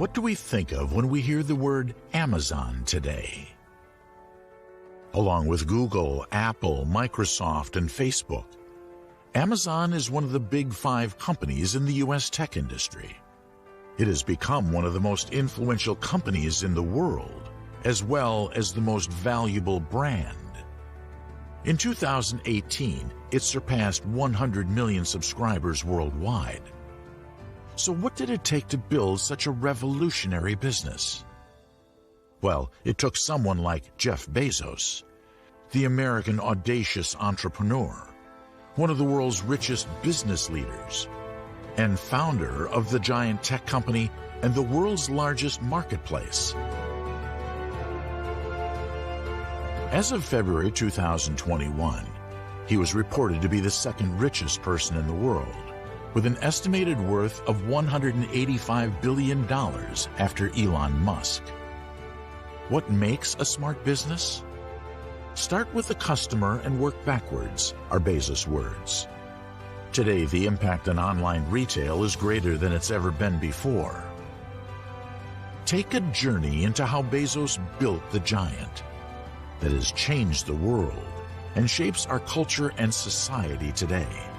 What do we think of when we hear the word Amazon today? Along with Google, Apple, Microsoft, and Facebook, Amazon is one of the big 5 companies in the U.S. tech industry. It has become one of the most influential companies in the world, as well as the most valuable brand. In 2018, it surpassed 100 million subscribers worldwide. So what did it take to build such a revolutionary business? Well, it took someone like Jeff Bezos, the American audacious entrepreneur, one of the world's richest business leaders, and founder of the giant tech company and the world's largest marketplace. As of February 2021, he was reported to be the second richest person in the world, with an estimated worth of $185 billion after Elon Musk. What makes a smart business? Start with the customer and work backwards, are Bezos' words. Today, the impact on online retail is greater than it's ever been before. Take a journey into how Bezos built the giant that has changed the world and shapes our culture and society today.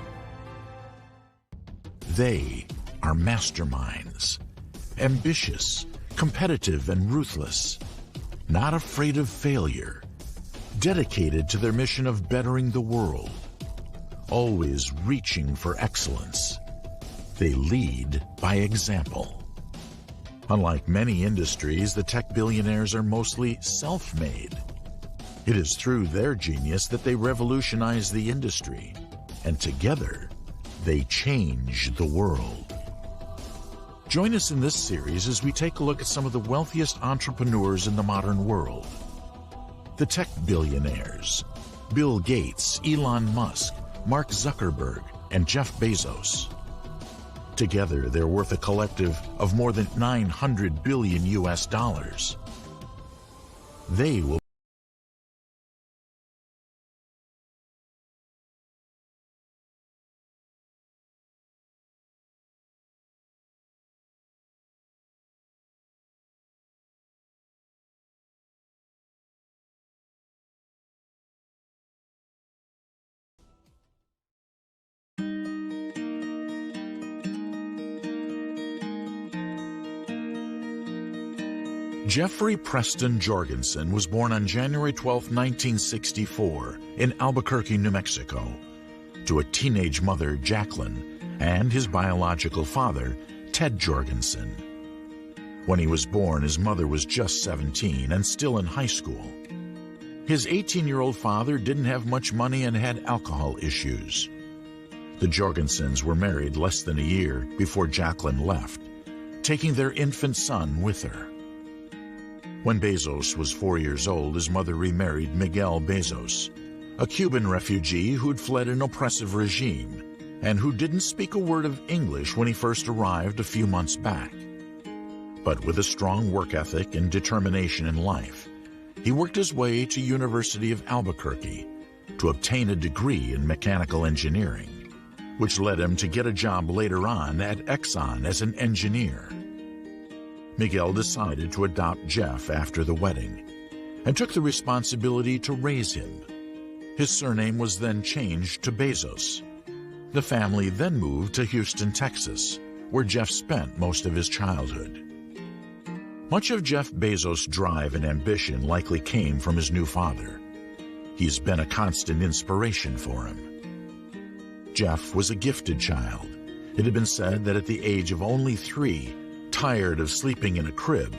They are masterminds, ambitious, competitive, and ruthless, not afraid of failure, dedicated to their mission of bettering the world, always reaching for excellence. They lead by example. Unlike many industries, the tech billionaires are mostly self-made. It is through their genius that they revolutionize the industry, and together, they change the world. Join us in this series as we take a look at some of the wealthiest entrepreneurs in the modern world. The tech billionaires: Bill Gates, Elon Musk, Mark Zuckerberg, and Jeff Bezos. Together, they're worth a collective of more than $900 billion US. They will Jeffrey Preston Jorgensen was born on January 12, 1964, in Albuquerque, New Mexico, to a teenage mother, Jacqueline, and his biological father, Ted Jorgensen. When he was born, his mother was just 17 and still in high school. His 18-year-old father didn't have much money and had alcohol issues. The Jorgensens were married less than a year before Jacqueline left, taking their infant son with her. When Bezos was 4 years old, his mother remarried Miguel Bezos, a Cuban refugee who'd fled an oppressive regime and who didn't speak a word of English when he first arrived a few months back. But with a strong work ethic and determination in life, he worked his way to University of Albuquerque to obtain a degree in mechanical engineering, which led him to get a job later on at Exxon as an engineer. Miguel decided to adopt Jeff after the wedding and took the responsibility to raise him. His surname was then changed to Bezos. The family then moved to Houston, Texas, where Jeff spent most of his childhood. Much of Jeff Bezos' drive and ambition likely came from his new father. He's been a constant inspiration for him. Jeff was a gifted child. It had been said that at the age of only 3, tired of sleeping in a crib,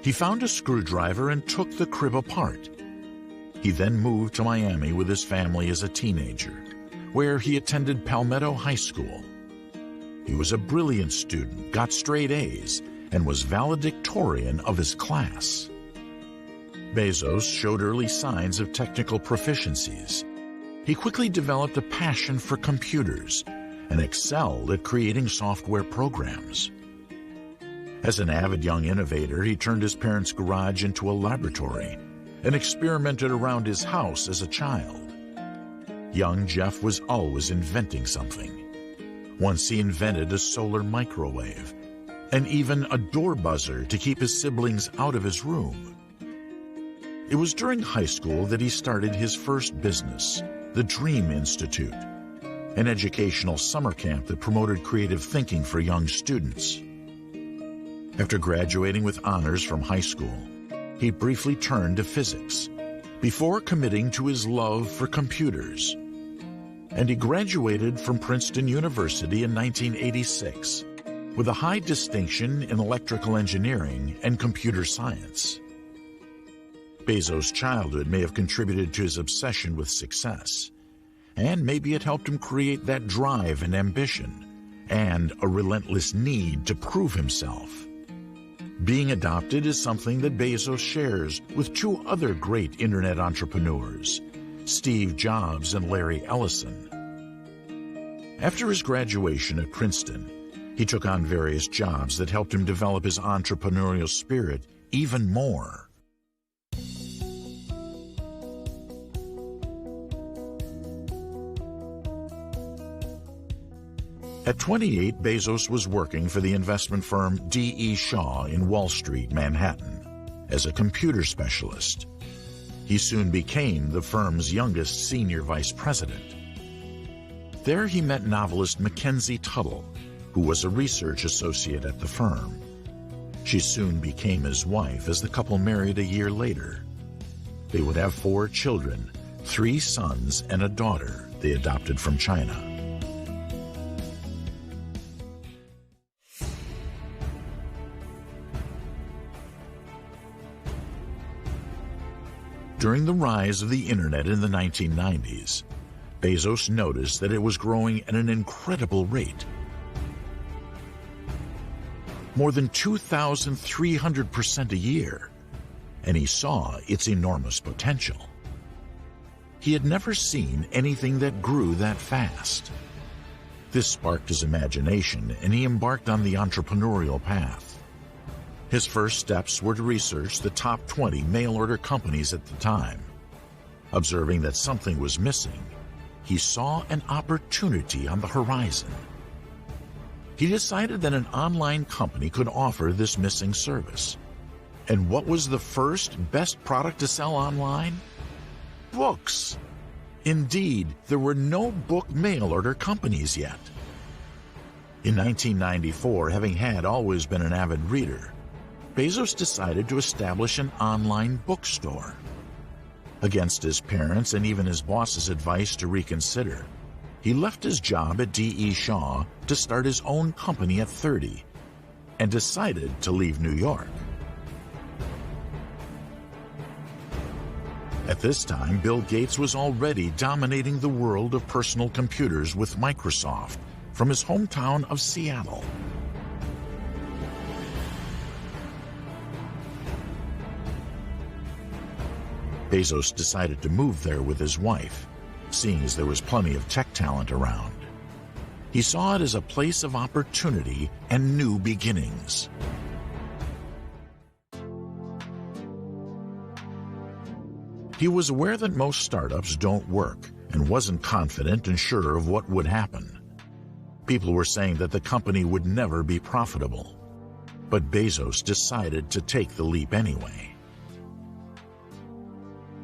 he found a screwdriver and took the crib apart. He then moved to Miami with his family as a teenager, where he attended Palmetto High School. He was a brilliant student, got straight A's, and was valedictorian of his class. Bezos showed early signs of technical proficiencies. He quickly developed a passion for computers and excelled at creating software programs. As an avid young innovator, he turned his parents' garage into a laboratory and experimented around his house as a child. Young Jeff was always inventing something. Once he invented a solar microwave, and even a door buzzer to keep his siblings out of his room. It was during high school that he started his first business, the Dream Institute, an educational summer camp that promoted creative thinking for young students. After graduating with honors from high school, he briefly turned to physics before committing to his love for computers. And he graduated from Princeton University in 1986 with a high distinction in electrical engineering and computer science. Bezos' childhood may have contributed to his obsession with success, and maybe it helped him create that drive and ambition, and a relentless need to prove himself. Being adopted is something that Bezos shares with two other great internet entrepreneurs, Steve Jobs and Larry Ellison. After his graduation at Princeton, he took on various jobs that helped him develop his entrepreneurial spirit even more. At 28, Bezos was working for the investment firm D.E. Shaw in Wall Street, Manhattan, as a computer specialist. He soon became the firm's youngest senior vice president. There he met novelist Mackenzie Tuttle, who was a research associate at the firm. She soon became his wife as the couple married a year later. They would have 4 children, 3 sons and a daughter they adopted from China. During the rise of the internet in the 1990s, Bezos noticed that it was growing at an incredible rate. More than 2,300% a year, and he saw its enormous potential. He had never seen anything that grew that fast. This sparked his imagination, and he embarked on the entrepreneurial path. His first steps were to research the top 20 mail-order companies at the time. Observing that something was missing, he saw an opportunity on the horizon. He decided that an online company could offer this missing service. And what was the first best product to sell online? Books. Indeed, there were no book mail-order companies yet. In 1994, having had always been an avid reader, Bezos decided to establish an online bookstore. Against his parents' and even his boss's advice to reconsider, he left his job at D.E. Shaw to start his own company at 30 and decided to leave New York. At this time, Bill Gates was already dominating the world of personal computers with Microsoft from his hometown of Seattle. Bezos decided to move there with his wife, seeing as there was plenty of tech talent around. He saw it as a place of opportunity and new beginnings. He was aware that most startups don't work and wasn't confident and sure of what would happen. People were saying that the company would never be profitable, but Bezos decided to take the leap anyway.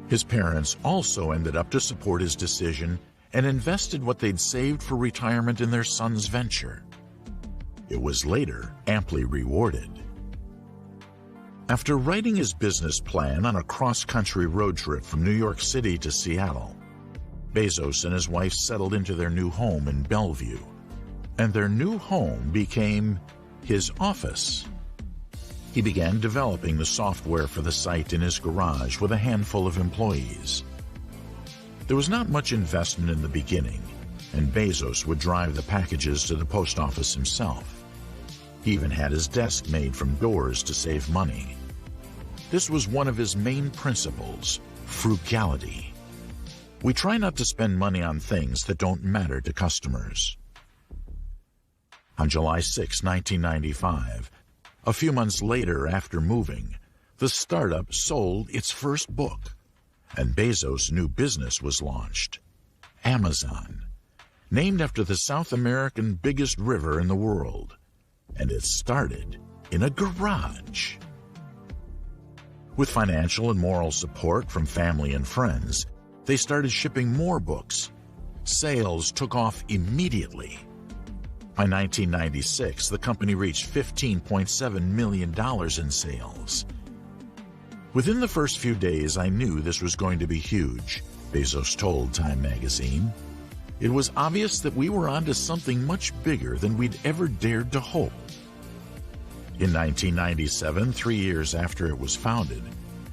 His parents also ended up to support his decision and invested what they'd saved for retirement in their son's venture. It was later amply rewarded. After writing his business plan on a cross-country road trip from New York City to Seattle, Bezos and his wife settled into their new home in Bellevue, and their new home became his office. He began developing the software for the site in his garage with a handful of employees. There was not much investment in the beginning, and Bezos would drive the packages to the post office himself. He even had his desk made from doors to save money. This was one of his main principles, frugality. We try not to spend money on things that don't matter to customers. On July 6, 1995, a few months later after moving, the startup sold its first book, and Bezos' new business was launched, Amazon, named after the South American biggest river in the world. And it started in a garage. With financial and moral support from family and friends, they started shipping more books. Sales took off immediately. By 1996, the company reached $15.7 million in sales. Within the first few days, I knew this was going to be huge, Bezos told Time magazine. It was obvious that we were onto something much bigger than we'd ever dared to hope. In 1997, 3 years after it was founded,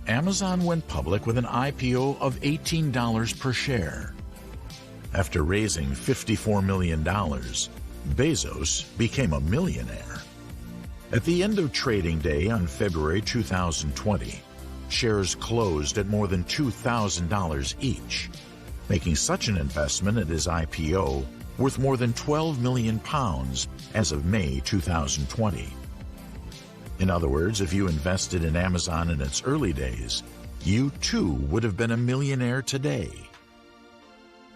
Amazon went public with an IPO of $18 per share. After raising $54 million, Bezos became a millionaire. At the end of trading day on February 2020, shares closed at more than $2,000 each, making such an investment at his IPO worth more than £12 million as of May 2020. In other words, if you invested in Amazon in its early days, you too would have been a millionaire today.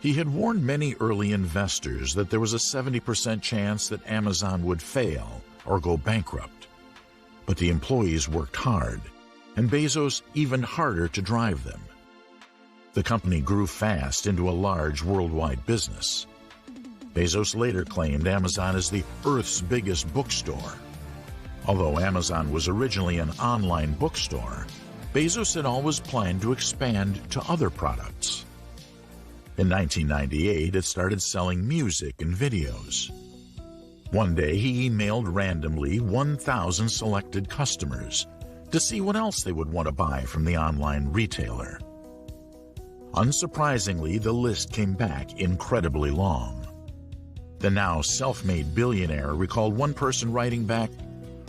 He had warned many early investors that there was a 70% chance that Amazon would fail or go bankrupt. But the employees worked hard, and Bezos even harder to drive them. The company grew fast into a large worldwide business. Bezos later claimed Amazon is the Earth's biggest bookstore. Although Amazon was originally an online bookstore, Bezos had always planned to expand to other products. In 1998, it started selling music and videos. One day, he emailed randomly 1,000 selected customers to see what else they would want to buy from the online retailer. Unsurprisingly, the list came back incredibly long. The now self-made billionaire recalled one person writing back,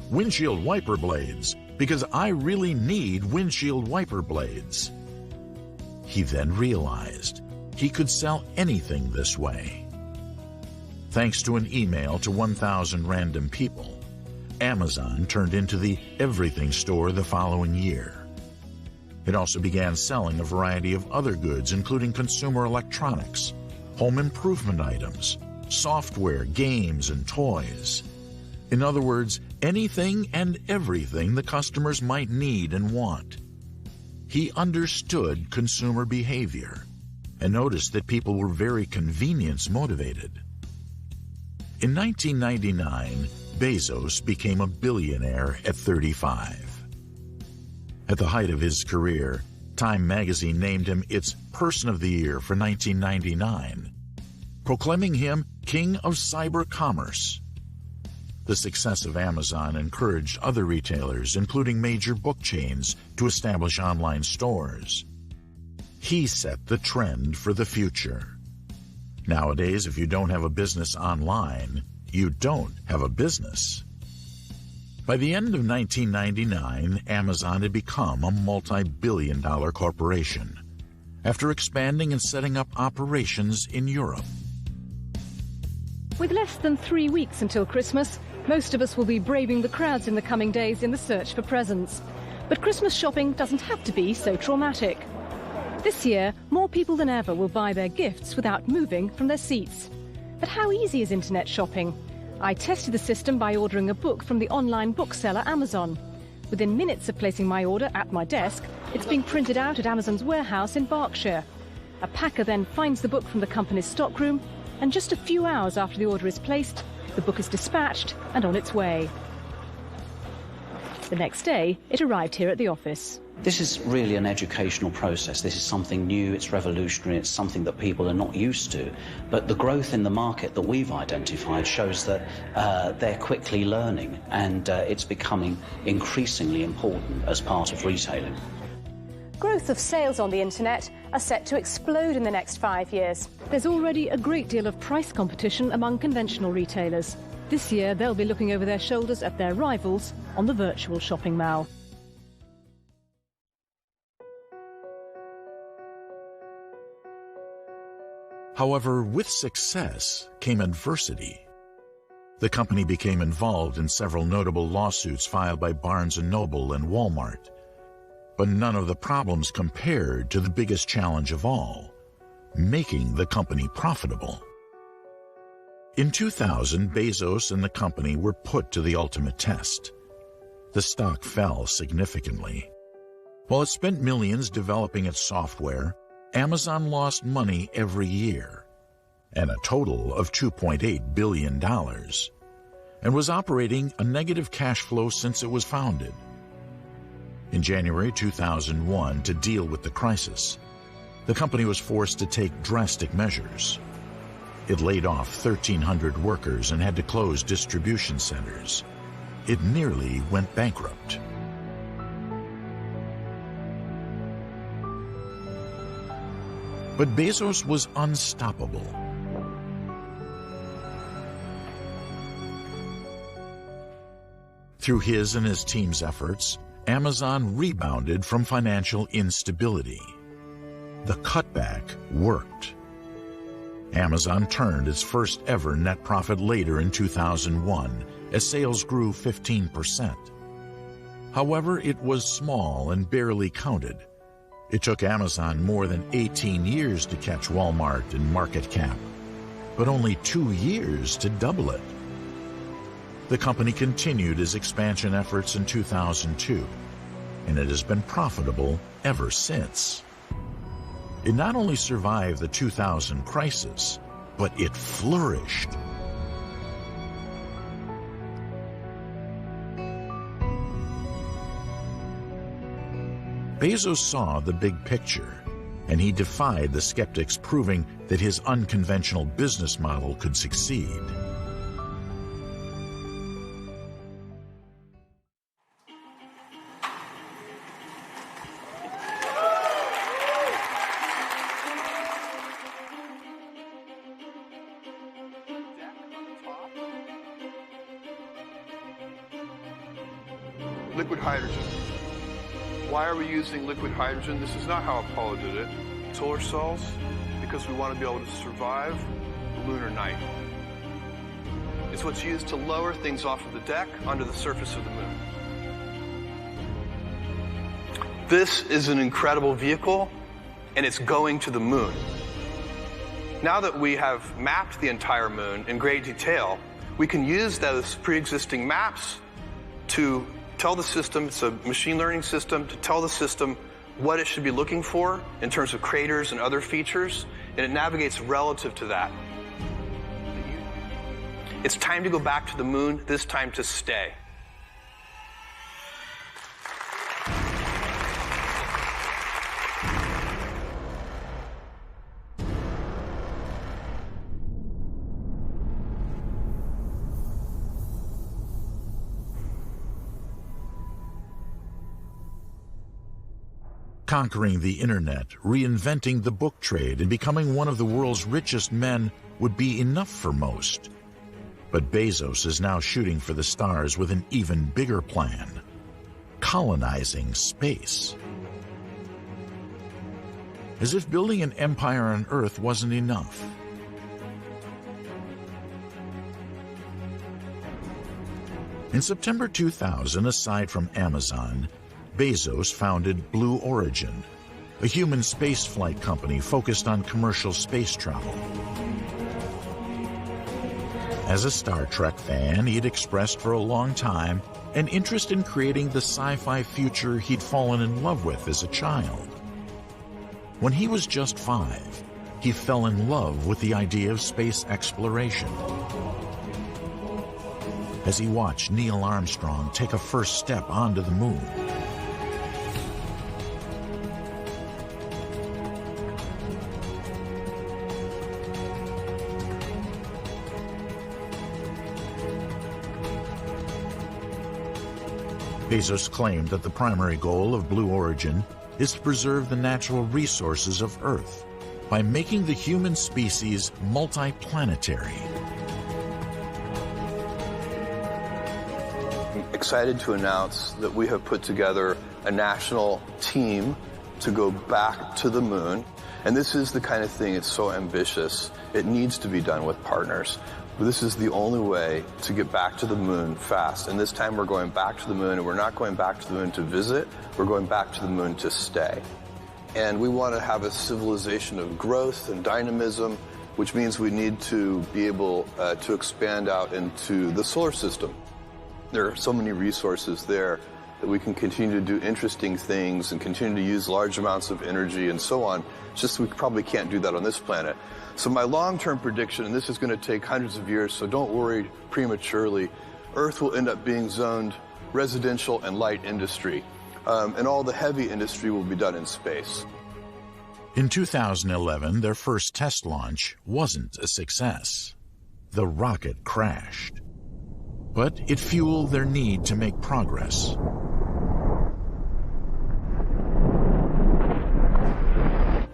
"Windshield wiper blades, because I really need windshield wiper blades." He then realized he could sell anything this way. Thanks to an email to 1,000 random people, Amazon turned into the everything store the following year. It also began selling a variety of other goods, including consumer electronics, home improvement items, software, games, and toys. In other words, anything and everything the customers might need and want. He understood consumer behavior and noticed that people were very convenience motivated. In 1999, Bezos became a billionaire at 35. At the height of his career, Time magazine named him its Person of the Year for 1999, proclaiming him King of Cyber Commerce. The success of Amazon encouraged other retailers, including major book chains, to establish online stores. He set the trend for the future. Nowadays, if you don't have a business online, you don't have a business. By the end of 1999, Amazon had become a multi-billion-dollar corporation, after expanding and setting up operations in Europe. With less than 3 weeks until Christmas, most of us will be braving the crowds in the coming days in the search for presents. But Christmas shopping doesn't have to be so traumatic. This year, more people than ever will buy their gifts without moving from their seats. But how easy is internet shopping? I tested the system by ordering a book from the online bookseller Amazon. Within minutes of placing my order at my desk, it's being printed out at Amazon's warehouse in Berkshire. A packer then finds the book from the company's stockroom, and just a few hours after the order is placed, the book is dispatched and on its way. The next day, it arrived here at the office. This is really an educational process. This is something new, it's revolutionary, it's something that people are not used to. But the growth in the market that we've identified shows that they're quickly learning, and it's becoming increasingly important as part of retailing. Growth of sales on the internet are set to explode in the next 5 years. There's already a great deal of price competition among conventional retailers. This year, they'll be looking over their shoulders at their rivals on the virtual shopping mall. However, with success came adversity. The company became involved in several notable lawsuits filed by Barnes & Noble and Walmart. But none of the problems compared to the biggest challenge of all, making the company profitable. In 2000, Bezos and the company were put to the ultimate test. The stock fell significantly. While it spent millions developing its software, Amazon lost money every year, and a total of $2.8 billion, and was operating a negative cash flow since it was founded. In January 2001, to deal with the crisis, the company was forced to take drastic measures. It laid off 1,300 workers and had to close distribution centers. It nearly went bankrupt. But Bezos was unstoppable. Through his and his team's efforts, Amazon rebounded from financial instability. The cutback worked. Amazon turned its first ever net profit later in 2001 as sales grew 15%. However, it was small and barely counted. It took Amazon more than 18 years to catch Walmart in market cap, but only 2 years to double it. The company continued its expansion efforts in 2002, and it has been profitable ever since. It not only survived the 2000 crisis, but it flourished. Bezos saw the big picture, and he defied the skeptics, proving that his unconventional business model could succeed. Liquid hydrogen. Why are we using liquid hydrogen? This is not how Apollo did it. Solar cells, because we want to be able to survive the lunar night. It's what's used to lower things off of the deck onto the surface of the moon. This is an incredible vehicle, and it's going to the moon. Now that we have mapped the entire moon in great detail, we can use those pre-existing maps to tell the system, it's a machine learning system, to tell the system what it should be looking for in terms of craters and other features, and it navigates relative to that. It's time to go back to the moon, this time to stay. Conquering the internet, reinventing the book trade, and becoming one of the world's richest men would be enough for most. But Bezos is now shooting for the stars with an even bigger plan: colonizing space. As if building an empire on Earth wasn't enough. In September 2000, aside from Amazon, Bezos founded Blue Origin, a human spaceflight company focused on commercial space travel. As a Star Trek fan, he'd expressed for a long time an interest in creating the sci-fi future he'd fallen in love with as a child. When he was just 5, he fell in love with the idea of space exploration. As he watched Neil Armstrong take a first step onto the moon, Bezos claimed that the primary goal of Blue Origin is to preserve the natural resources of Earth by making the human species multiplanetary. I'm excited to announce that we have put together a national team to go back to the moon. And this is the kind of thing, it's so ambitious, it needs to be done with partners. This is the only way to get back to the moon fast. And this time we're going back to the moon, and we're not going back to the moon to visit, we're going back to the moon to stay. And we want to have a civilization of growth and dynamism which means we need to be able to expand out into the solar system. There are so many resources there that we can continue to do interesting things and continue to use large amounts of energy and so on. It's just we probably can't do that on this planet. So my long-term prediction, and this is going to take hundreds of years, so don't worry prematurely, Earth will end up being zoned residential and light industry, and all the heavy industry will be done in space. In 2011, their first test launch wasn't a success. The rocket crashed. But it fueled their need to make progress.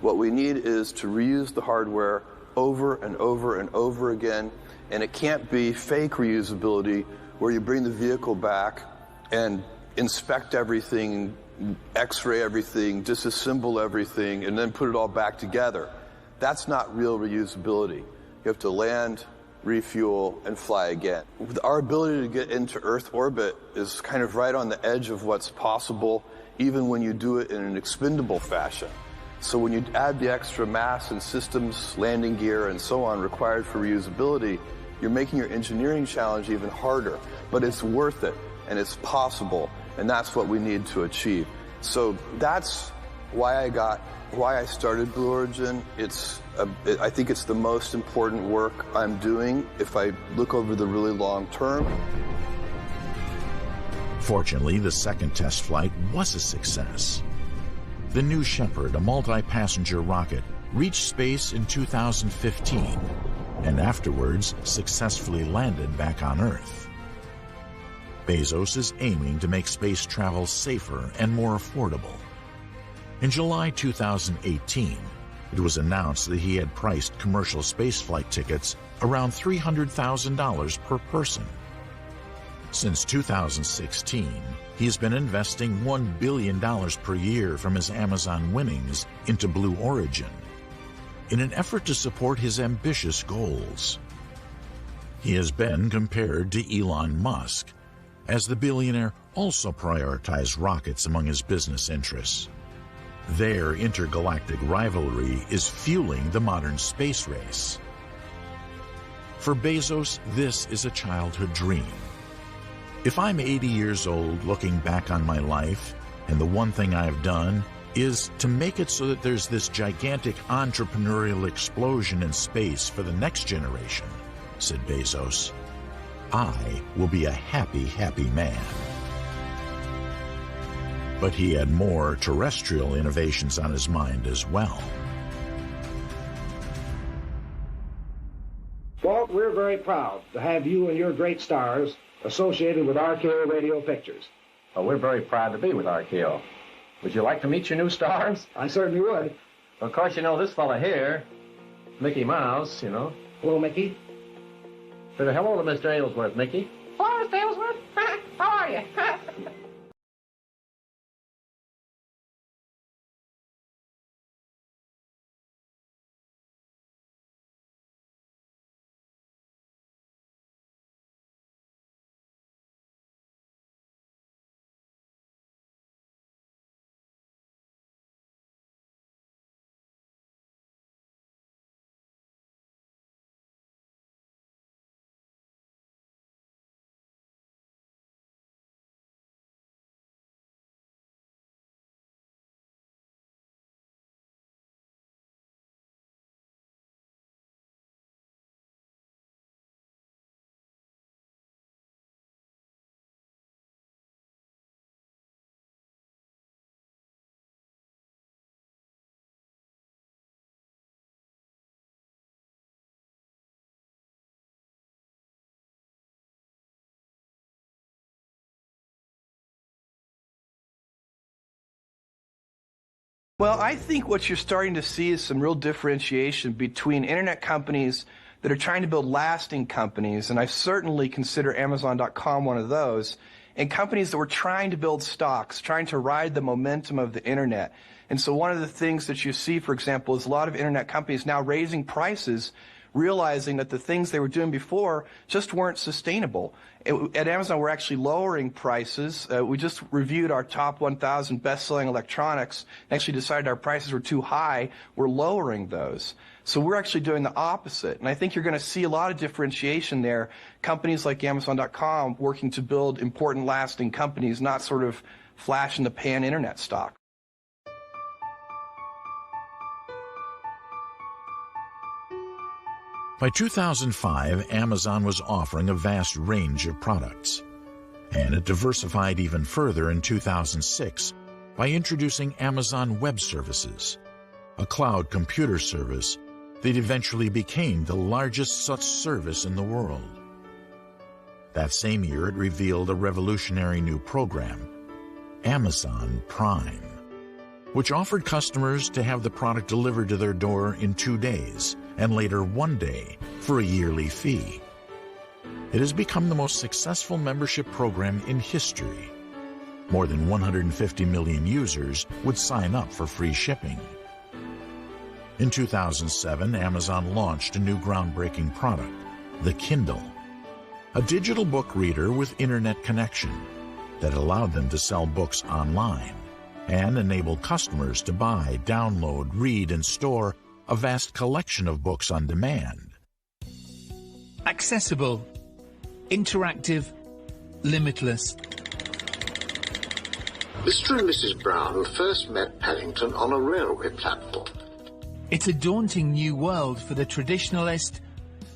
What we need is to reuse the hardware over and over and over again, and it can't be fake reusability where you bring the vehicle back and inspect everything, x-ray everything, disassemble everything, and then put it all back together. That's not real reusability. You have to land, refuel, and fly again. Our ability to get into Earth orbit is kind of right on the edge of what's possible, even when you do it in an expendable fashion. So when you add the extra mass and systems, landing gear, and so on required for reusability, you're making your engineering challenge even harder. But it's worth it, and it's possible, and that's what we need to achieve. So that's why I started Blue Origin. I think it's the most important work I'm doing if I look over the really long term. Fortunately, the second test flight was a success. The New Shepard, a multi-passenger rocket, reached space in 2015 and afterwards successfully landed back on Earth. Bezos is aiming to make space travel safer and more affordable. In July 2018, it was announced that he had priced commercial spaceflight tickets around $300,000 per person. Since 2016, he has been investing $1 billion per year from his Amazon winnings into Blue Origin in an effort to support his ambitious goals. He has been compared to Elon Musk, as the billionaire also prioritized rockets among his business interests. Their intergalactic rivalry is fueling the modern space race. For Bezos, this is a childhood dream. If I'm 80 years old looking back on my life, and the one thing I've done is to make it so that there's this gigantic entrepreneurial explosion in space for the next generation, said Bezos, I will be a happy, happy man. But he had more terrestrial innovations on his mind as well. Walt, we're very proud to have you and your great stars associated with RKO Radio Pictures. Well, we're very proud to be with RKO. Would you like to meet your new stars? I certainly would. Well, of course, you know this fella here, Mickey Mouse, you know. Hello, Mickey. Hello to Mr. Aylesworth, Mickey. Hello, Mr. Aylesworth. How are you? Well, I think what you're starting to see is some real differentiation between internet companies that are trying to build lasting companies, and I certainly consider Amazon.com one of those, and companies that were trying to build stocks, trying to ride the momentum of the internet. And so one of the things that you see, for example, is a lot of internet companies now raising prices realizing that the things they were doing before just weren't sustainable. At Amazon, we're actually lowering prices. We just reviewed our top 1,000 best-selling electronics and actually decided our prices were too high. We're lowering those. So we're actually doing the opposite. And I think you're going to see a lot of differentiation there. Companies like Amazon.com working to build important, lasting companies, not sort of flash-in-the-pan internet stock. By 2005, Amazon was offering a vast range of products, and it diversified even further in 2006 by introducing Amazon Web Services, a cloud computer service that eventually became the largest such service in the world. That same year, it revealed a revolutionary new program, Amazon Prime, which offered customers to have the product delivered to their door in 2 days, and later 1 day, for a yearly fee. It has become the most successful membership program in history. More than 150 million users would sign up for free shipping. In 2007, Amazon launched a new groundbreaking product, the Kindle, a digital book reader with internet connection that allowed them to sell books online and enabled customers to buy, download, read, and store a vast collection of books on demand. Accessible, interactive, limitless. Mr. and Mrs. Brown first met Paddington on a railway platform. It's a daunting new world for the traditionalist,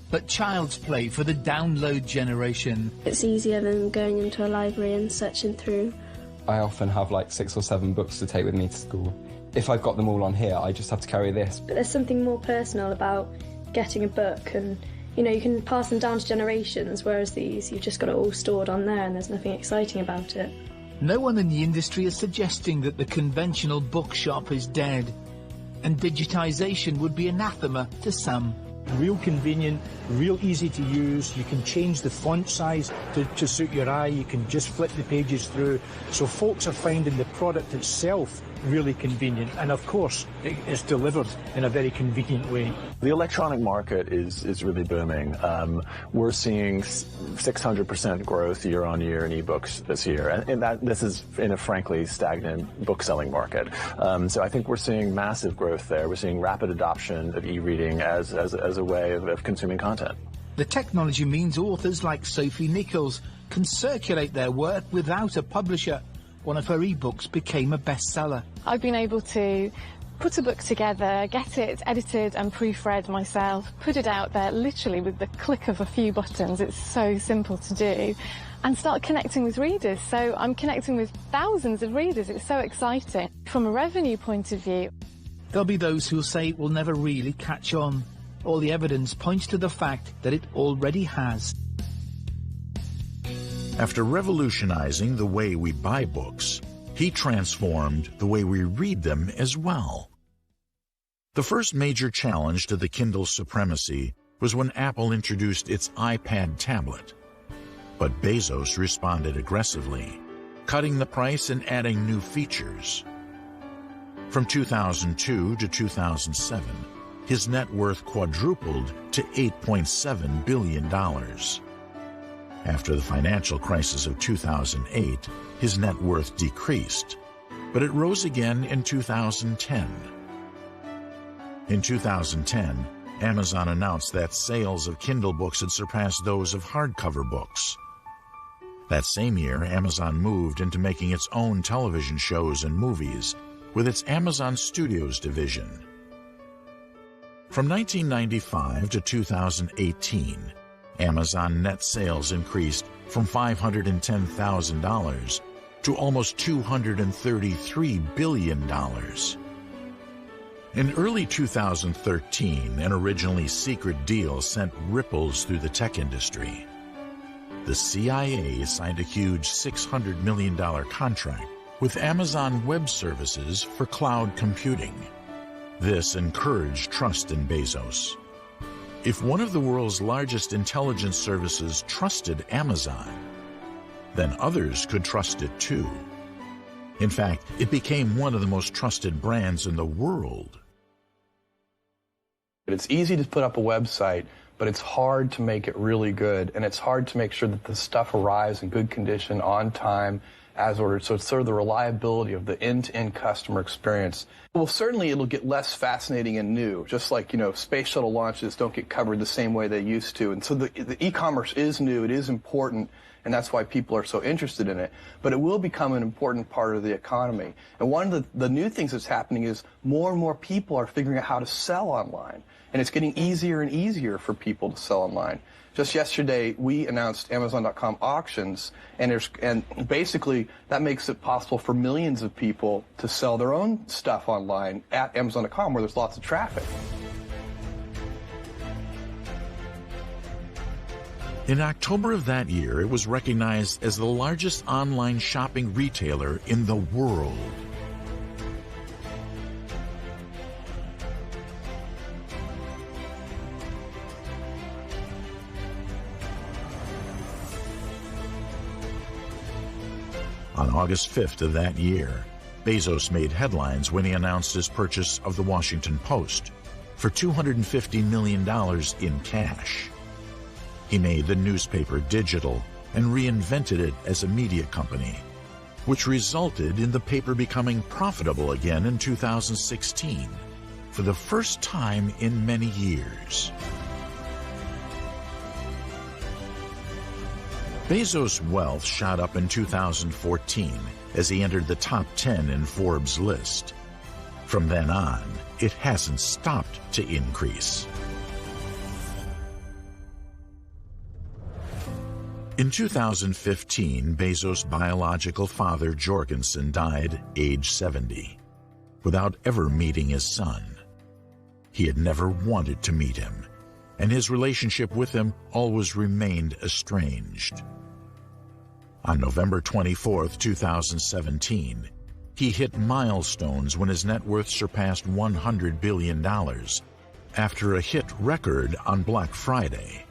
but child's play for the download generation. It's easier than going into a library and searching through. I often have like 6 or 7 books to take with me to school. If I've got them all on here, I just have to carry this. But there's something more personal about getting a book, and you know, you can pass them down to generations, whereas these, you've just got it all stored on there and there's nothing exciting about it. No one in the industry is suggesting that the conventional bookshop is dead, and digitisation would be anathema to some. Real convenient, real easy to use. You can change the font size to suit your eye. You can just flip the pages through. So folks are finding the product itself really convenient, and of course it's delivered in a very convenient way. The electronic market is really booming. We're seeing 600% growth year on year in ebooks this year, and this is in a frankly stagnant book selling market. So I think we're seeing massive growth there. We're seeing rapid adoption of e-reading as a way of consuming content. The technology means authors like Sophie Nichols can circulate their work without a publisher. One of her ebooks became a bestseller. I've been able to put a book together, get it edited and proofread myself, put it out there literally with the click of a few buttons. It's so simple to do, and start connecting with readers. So I'm connecting with thousands of readers. It's so exciting. From a revenue point of view, there'll be those who'll say it will never really catch on. All the evidence points to the fact that it already has. After revolutionizing the way we buy books, he transformed the way we read them as well. The first major challenge to the Kindle's supremacy was when Apple introduced its iPad tablet. But Bezos responded aggressively, cutting the price and adding new features. From 2002 to 2007, his net worth quadrupled to $8.7 billion. After the financial crisis of 2008, his net worth decreased, but it rose again in 2010. In 2010, Amazon announced that sales of Kindle books had surpassed those of hardcover books. That same year, Amazon moved into making its own television shows and movies with its Amazon Studios division. From 1995 to 2018, Amazon net sales increased from $510,000 to almost $233 billion. In early 2013, an originally secret deal sent ripples through the tech industry. The CIA signed a huge $600 million contract with Amazon Web Services for cloud computing. This encouraged trust in Bezos. If one of the world's largest intelligence services trusted Amazon, then others could trust it too. In fact, it became one of the most trusted brands in the world. It's easy to put up a website, but it's hard to make it really good, and it's hard to make sure that the stuff arrives in good condition, on time, as ordered. So it's sort of the reliability of the end-to-end customer experience. Well, certainly it'll get less fascinating and new, just like, space shuttle launches don't get covered the same way they used to. And so the e-commerce is new, it is important, and that's why people are so interested in it. But it will become an important part of the economy. And one of the new things that's happening is more and more people are figuring out how to sell online. And it's getting easier and easier for people to sell online. Just yesterday, we announced Amazon.com auctions, and basically that makes it possible for millions of people to sell their own stuff online at Amazon.com, where there's lots of traffic. In October of that year, it was recognized as the largest online shopping retailer in the world. On August 5th of that year, Bezos made headlines when he announced his purchase of the Washington Post for $250 million in cash. He made the newspaper digital and reinvented it as a media company, which resulted in the paper becoming profitable again in 2016, for the first time in many years. Bezos' wealth shot up in 2014 as he entered the top 10 in Forbes' list. From then on, it hasn't stopped to increase. In 2015, Bezos' biological father, Jorgensen, died age 70, without ever meeting his son. He had never wanted to meet him, and his relationship with him always remained estranged. On November 24, 2017, he hit milestones when his net worth surpassed $100 billion after a hit record on Black Friday.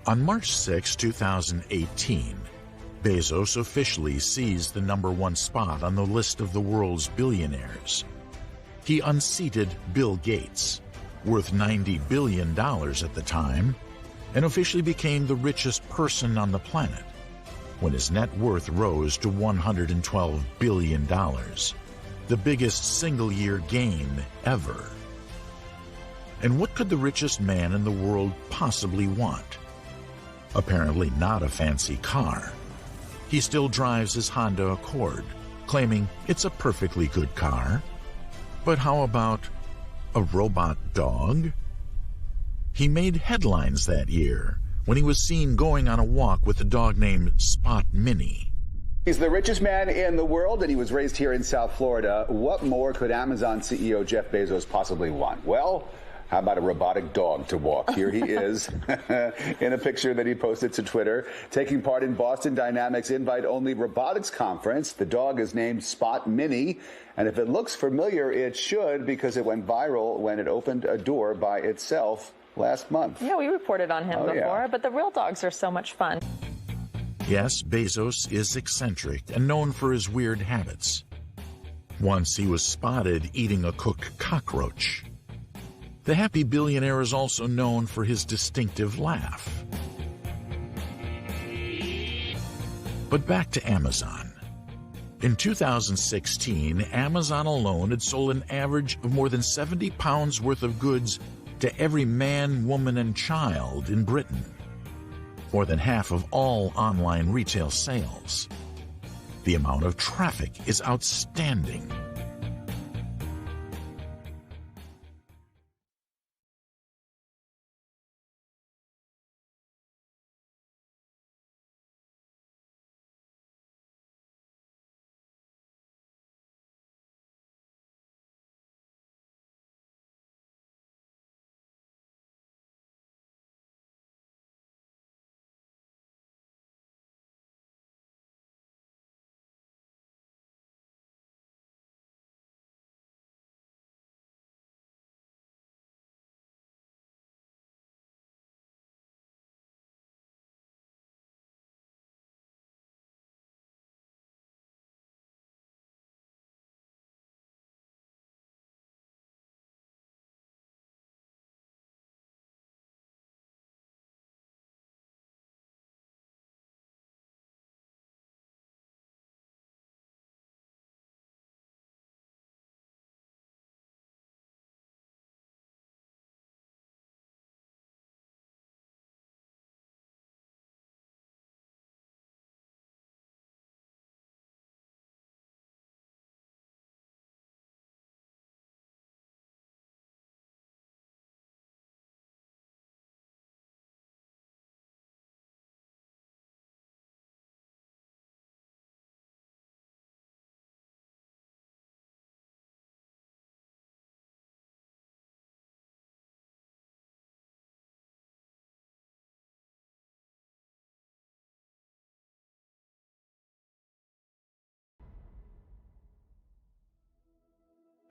On March 6, 2018, Bezos officially seized the #1 spot on the list of the world's billionaires. He unseated Bill Gates, worth $90 billion at the time, and officially became the richest person on the planet when his net worth rose to $112 billion, the biggest single-year gain ever. And what could the richest man in the world possibly want? Apparently not a fancy car. He still drives his Honda Accord, claiming it's a perfectly good car. But how about a robot dog? He made headlines that year when he was seen going on a walk with a dog named Spot Mini. He's the richest man in the world, and he was raised here in South Florida. What more could Amazon CEO Jeff Bezos possibly want? Well, how about a robotic dog to walk? Here he is in a picture that he posted to Twitter, taking part in Boston Dynamics invite-only robotics conference. The dog is named Spot Mini, and if it looks familiar, it should, because it went viral when it opened a door by itself last month. Yeah, we reported on him before, but the real dogs are so much fun. Yes, Bezos is eccentric and known for his weird habits. Once he was spotted eating a cooked cockroach. The happy billionaire is also known for his distinctive laugh. But back to Amazon. In 2016, Amazon alone had sold an average of more than 70 pounds worth of goods to every man, woman, and child in Britain. More than half of all online retail sales. The amount of traffic is outstanding.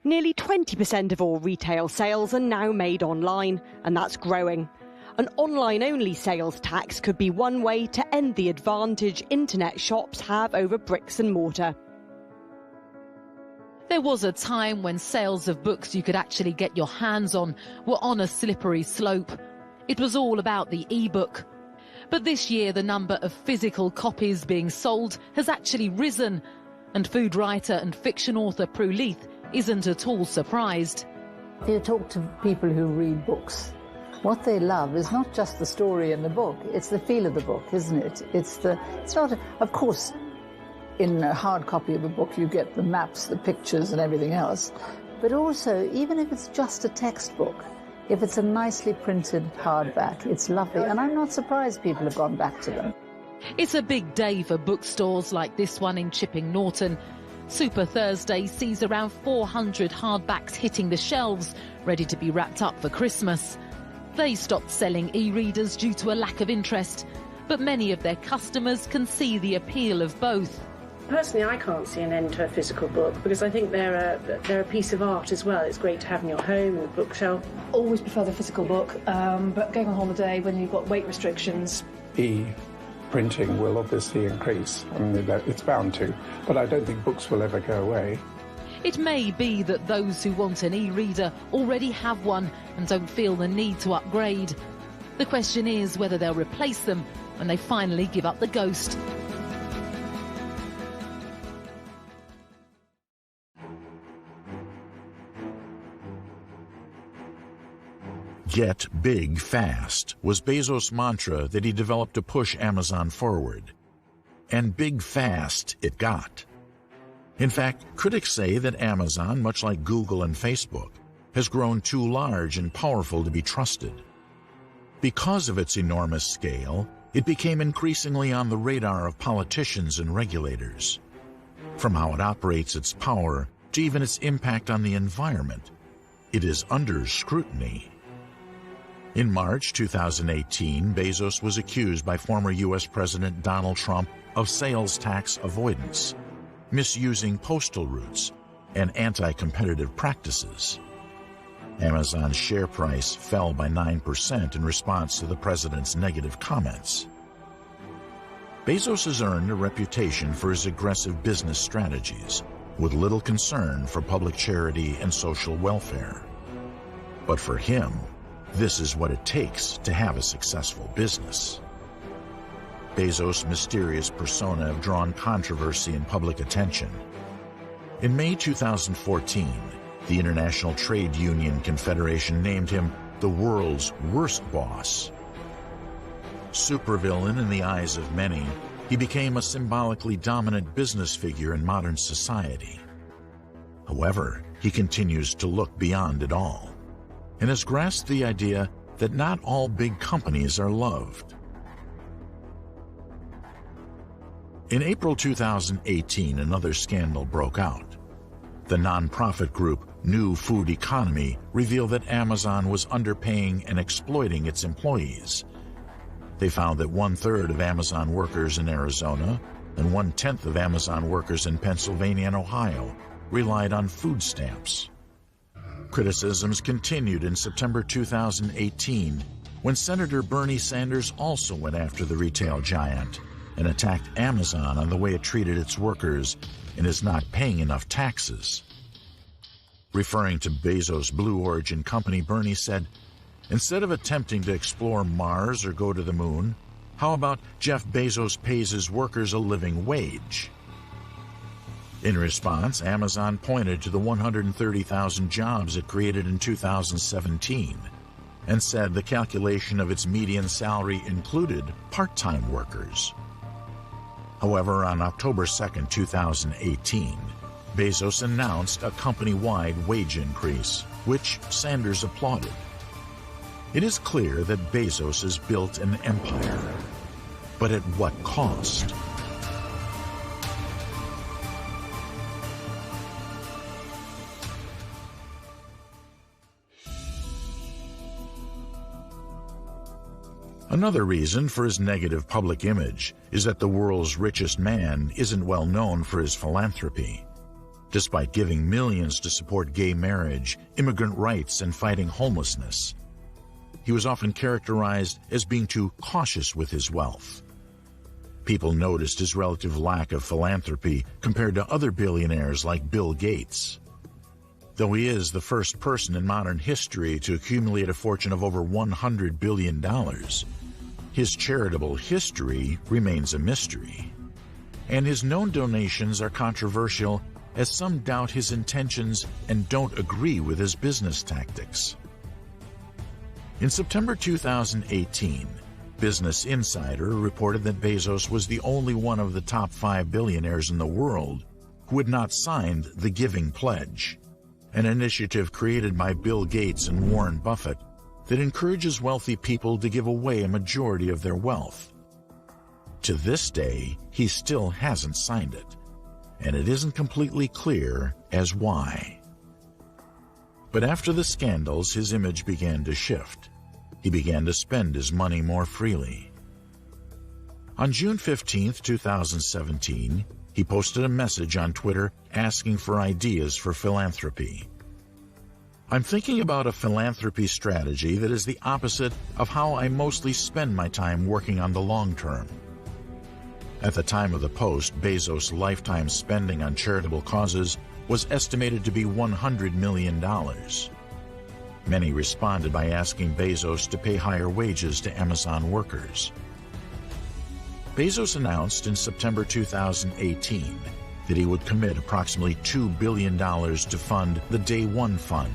Nearly 20% of all retail sales are now made online, and that's growing. An online-only sales tax could be one way to end the advantage internet shops have over bricks and mortar. There was a time when sales of books you could actually get your hands on were on a slippery slope. It was all about the e-book. But this year the number of physical copies being sold has actually risen, and food writer and fiction author Prue Leith isn't at all surprised. If you talk to people who read books, what they love is not just the story in the book, it's the feel of the book, isn't it? It's not, of course, in a hard copy of a book you get the maps, the pictures and everything else, but also, even if it's just a textbook, if it's a nicely printed hardback, it's lovely, and I'm not surprised people have gone back to them. It's a big day for bookstores like this one in Chipping Norton. Super Thursday sees around 400 hardbacks hitting the shelves, ready to be wrapped up for Christmas. They stopped selling e-readers due to a lack of interest, but many of their customers can see the appeal of both. Personally, I can't see an end to a physical book because I think they're a piece of art as well. It's great to have in your home, or bookshelf. Always prefer the physical book, but going on holiday when you've got weight restrictions. E-printing will obviously increase. I mean, it's bound to, but I don't think books will ever go away. It may be that those who want an e-reader already have one and don't feel the need to upgrade. The question is whether they'll replace them when they finally give up the ghost. Get big fast was Bezos' mantra that he developed to push Amazon forward. And big fast it got. In fact, critics say that Amazon, much like Google and Facebook, has grown too large and powerful to be trusted. Because of its enormous scale, it became increasingly on the radar of politicians and regulators. From how it operates its power to even its impact on the environment, it is under scrutiny. In March 2018, Bezos was accused by former U.S. President Donald Trump of sales tax avoidance, misusing postal routes, and anti-competitive practices. Amazon's share price fell by 9% in response to the president's negative comments. Bezos has earned a reputation for his aggressive business strategies, with little concern for public charity and social welfare. But for him, this is what it takes to have a successful business. Bezos' mysterious persona have drawn controversy and public attention. In May 2014, the International Trade Union Confederation named him the world's worst boss. Supervillain in the eyes of many, he became a symbolically dominant business figure in modern society. However, he continues to look beyond it all, and has grasped the idea that not all big companies are loved. In April 2018, another scandal broke out. The nonprofit group New Food Economy revealed that Amazon was underpaying and exploiting its employees. They found that 1/3 of Amazon workers in Arizona and 1/10 of Amazon workers in Pennsylvania and Ohio relied on food stamps. Criticisms continued in September 2018 when Senator Bernie Sanders also went after the retail giant and attacked Amazon on the way it treated its workers and is not paying enough taxes. Referring to Bezos' Blue Origin company, Bernie said, "Instead of attempting to explore Mars or go to the moon, how about Jeff Bezos pays his workers a living wage?" In response, Amazon pointed to the 130,000 jobs it created in 2017 and said the calculation of its median salary included part-time workers. However, on October 2, 2018, Bezos announced a company-wide wage increase, which Sanders applauded. It is clear that Bezos has built an empire, but at what cost? Another reason for his negative public image is that the world's richest man isn't well known for his philanthropy. despite giving millions to support gay marriage, immigrant rights, and fighting homelessness. He was often characterized as being too cautious with his wealth. People noticed his relative lack of philanthropy compared to other billionaires like Bill Gates. Though he is the first person in modern history to accumulate a fortune of over $100 billion, his charitable history remains a mystery. And his known donations are controversial, as some doubt his intentions and don't agree with his business tactics. In September 2018, Business Insider reported that Bezos was the only one of the top 5 billionaires in the world who had not signed the Giving Pledge, an initiative created by Bill Gates and Warren Buffett that encourages wealthy people to give away a majority of their wealth. To this day, he still hasn't signed it, and it isn't completely clear as why. But after the scandals, his image began to shift. He began to spend his money more freely. On June 15, 2017, he posted a message on Twitter asking for ideas for philanthropy. "I'm thinking about a philanthropy strategy that is the opposite of how I mostly spend my time working on the long term." At the time of the post, Bezos' lifetime spending on charitable causes was estimated to be $100 million. Many responded by asking Bezos to pay higher wages to Amazon workers. Bezos announced in September 2018 that he would commit approximately $2 billion to fund the Day One Fund,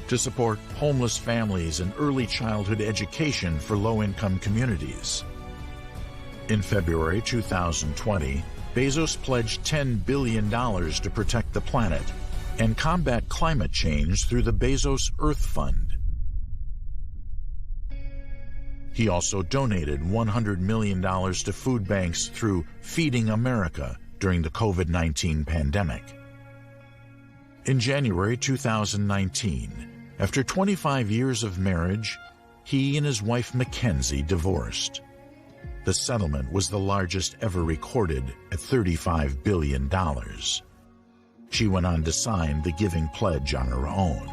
to support homeless families and early childhood education for low-income communities. In February 2020, Bezos pledged $10 billion to protect the planet and combat climate change through the Bezos Earth Fund. He also donated $100 million to food banks through Feeding America during the COVID-19 pandemic. In January 2019, after 25 years of marriage, he and his wife Mackenzie divorced. The settlement was the largest ever recorded at $35 billion. She went on to sign the Giving Pledge on her own.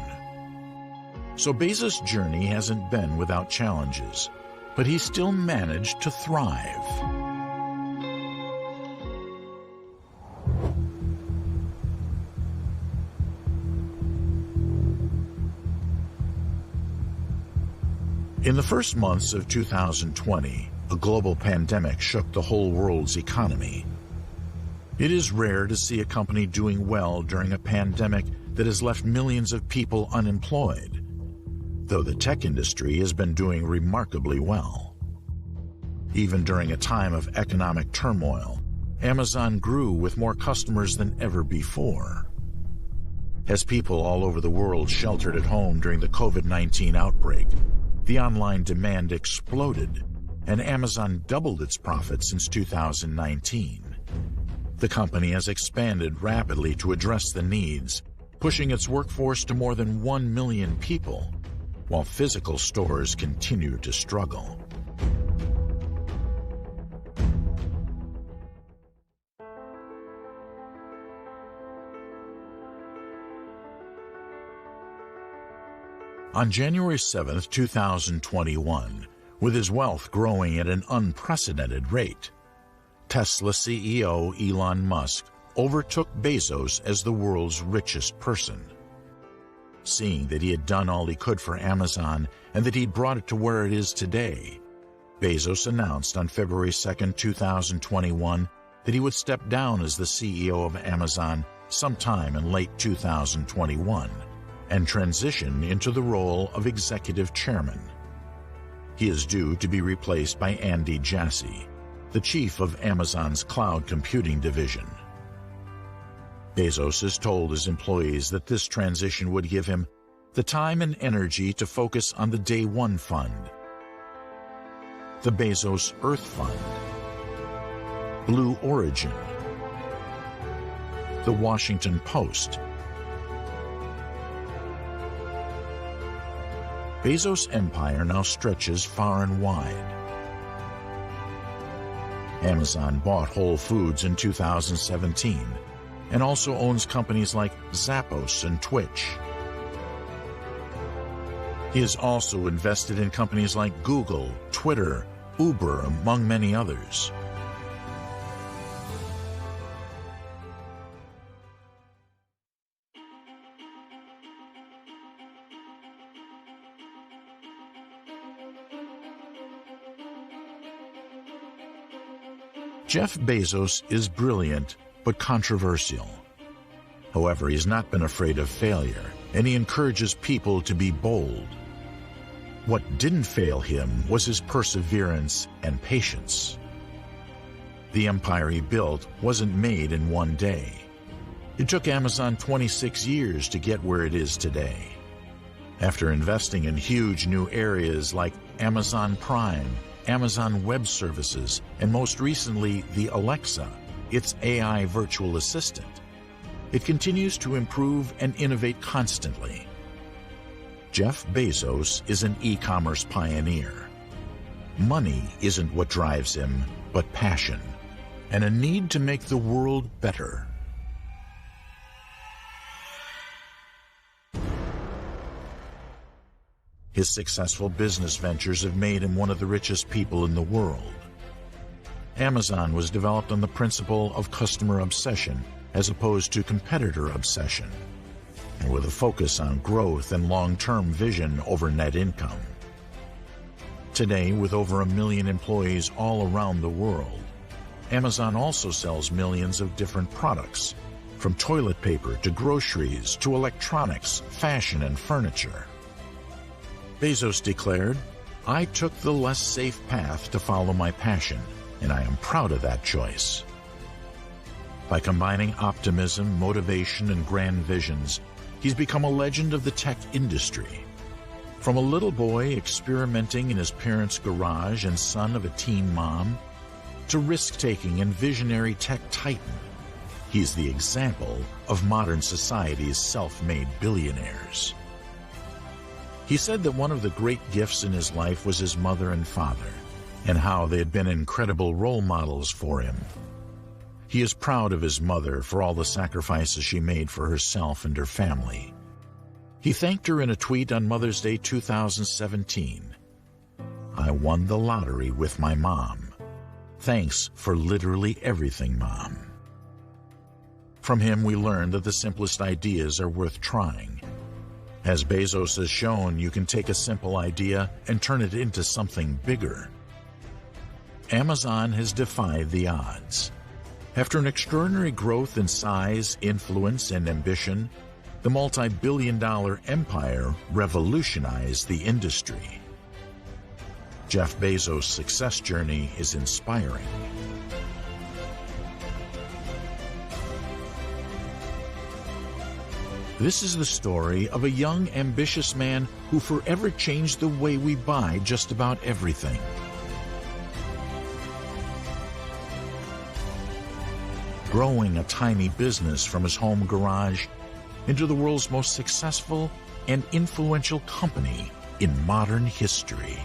So Bezos' journey hasn't been without challenges, but he still managed to thrive. In the first months of 2020, a global pandemic shook the whole world's economy. It is rare to see a company doing well during a pandemic that has left millions of people unemployed, though the tech industry has been doing remarkably well. Even during a time of economic turmoil, Amazon grew with more customers than ever before. As people all over the world sheltered at home during the COVID-19 outbreak, the online demand exploded, and Amazon doubled its profits since 2019. The company has expanded rapidly to address the needs, pushing its workforce to more than 1 million people, while physical stores continue to struggle. On January 7, 2021, with his wealth growing at an unprecedented rate, Tesla CEO Elon Musk overtook Bezos as the world's richest person. Seeing that he had done all he could for Amazon and that he'd brought it to where it is today, Bezos announced on February 2, 2021, that he would step down as the CEO of Amazon sometime in late 2021 and transition into the role of executive chairman. He is due to be replaced by Andy Jassy, the chief of Amazon's cloud computing division. Bezos has told his employees that this transition would give him the time and energy to focus on the Day One Fund, the Bezos Earth Fund, Blue Origin, the Washington Post. Bezos' empire now stretches far and wide. Amazon bought Whole Foods in 2017, and also owns companies like Zappos and Twitch. He has also invested in companies like Google, Twitter, Uber, among many others. Jeff Bezos is brilliant but controversial. However, he's not been afraid of failure, and he encourages people to be bold. What didn't fail him was his perseverance and patience. The empire he built wasn't made in one day. It took Amazon 26 years to get where it is today. After investing in huge new areas like Amazon Prime, Amazon Web Services, and most recently the Alexa, its AI virtual assistant, it continues to improve and innovate constantly. Jeff Bezos is an e-commerce pioneer. Money isn't what drives him, but passion, and a need to make the world better. His successful business ventures have made him one of the richest people in the world. Amazon was developed on the principle of customer obsession as opposed to competitor obsession, and with a focus on growth and long-term vision over net income. Today, with over 1 million employees all around the world, Amazon also sells millions of different products, from toilet paper to groceries to electronics, fashion, and furniture. Bezos declared, "I took the less safe path to follow my passion, and I am proud of that choice." By combining optimism, motivation, and grand visions, he's become a legend of the tech industry. From a little boy experimenting in his parents' garage and son of a teen mom, to risk-taking and visionary tech titan, he's the example of modern society's self-made billionaires. He said that one of the great gifts in his life was his mother and father, and how they had been incredible role models for him. He is proud of his mother for all the sacrifices she made for herself and her family. He thanked her in a tweet on Mother's Day 2017. "I won the lottery with my mom. Thanks for literally everything, Mom." From him we learned that the simplest ideas are worth trying. As Bezos has shown, you can take a simple idea and turn it into something bigger. Amazon has defied the odds. After an extraordinary growth in size, influence, and ambition, the multi-billion-dollar empire revolutionized the industry. Jeff Bezos' success journey is inspiring. This is the story of a young, ambitious man who forever changed the way we buy just about everything. Growing a tiny business from his home garage into the world's most successful and influential company in modern history.